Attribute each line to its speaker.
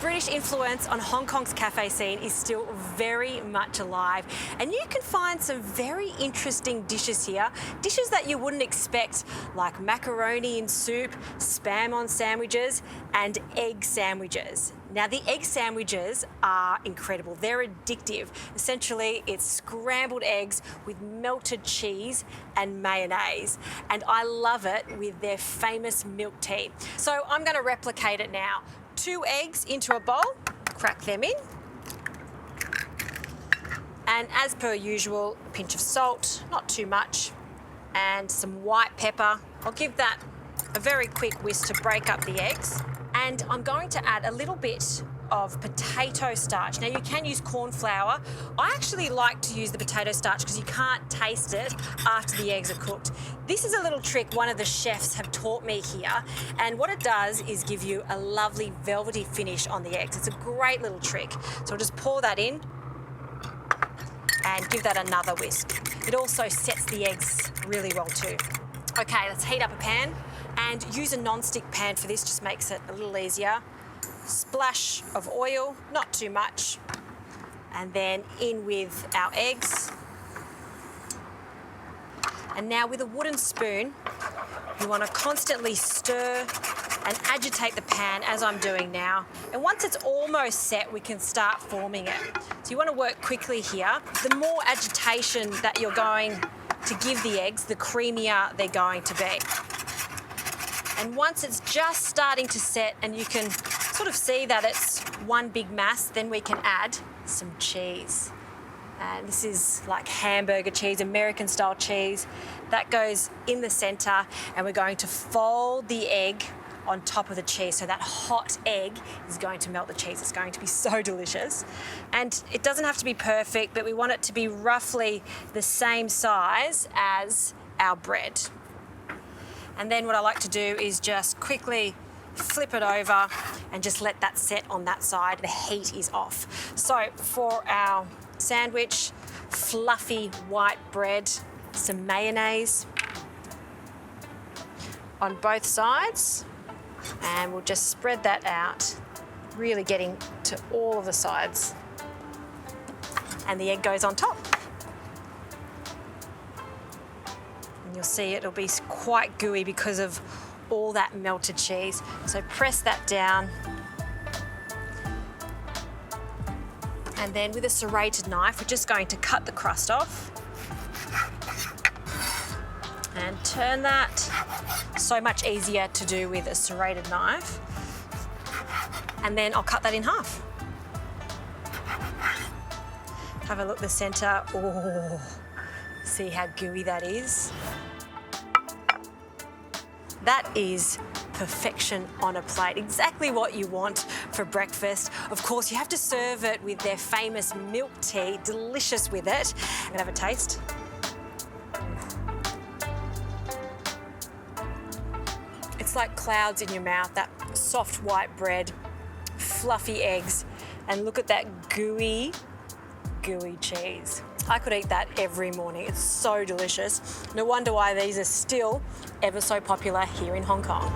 Speaker 1: British influence on Hong Kong's cafe scene is still very much alive, and you can find some very interesting dishes here, dishes that you wouldn't expect, like macaroni in soup, spam on sandwiches, and egg sandwiches. Now, the egg sandwiches are incredible. They're addictive. Essentially, it's scrambled eggs with melted cheese and mayonnaise, and I love it with their famous milk tea. So I'm going to replicate it now. 2 eggs into a bowl, crack them in, and as per usual, a pinch of salt, not too much, and some white pepper. I'll give that a very quick whisk to break up the eggs, and I'm going to add a little bit of potato starch. Now, you can use corn flour. I actually like to use the potato starch because you can't taste it after the eggs are cooked. This is a little trick one of the chefs have taught me here, and what it does is give you a lovely velvety finish on the eggs. It's a great little trick. So I'll just pour that in and give that another whisk. It also sets the eggs really well too. Okay, let's heat up a pan and use a non-stick pan for this, just makes it a little easier. Splash of oil, not too much, and then in with our eggs. And now with a wooden spoon, you want to constantly stir and agitate the pan as I'm doing now. And once it's almost set, we can start forming it. So you want to work quickly here. The more agitation that you're going to give the eggs, the creamier they're going to be. And once it's just starting to set and you can sort of see that it's one big mass, then we can add some cheese. And this is like hamburger cheese, American style cheese. That goes in the center, and we're going to fold the egg on top of the cheese. So that hot egg is going to melt the cheese. It's going to be so delicious. And it doesn't have to be perfect, but we want it to be roughly the same size as our bread. And then what I like to do is just quickly flip it over and just let that set on that side. The heat is off. So for our sandwich, fluffy white bread, some mayonnaise on both sides, and we'll just spread that out, really getting to all of the sides. And the egg goes on top. And you'll see it'll be quite gooey because of all that melted cheese. So press that down. And then with a serrated knife, we're just going to cut the crust off and turn that. So much easier to do with a serrated knife. And then I'll cut that in half. Have a look at the center. Oh, see how gooey that is? That is perfection on a plate, exactly what you want for breakfast. Of course, you have to serve it with their famous milk tea, delicious with it. I'm gonna have a taste. It's like clouds in your mouth, that soft white bread, fluffy eggs, and look at that gooey cheese. I could eat that every morning. It's so delicious. No wonder why these are still ever so popular here in Hong Kong.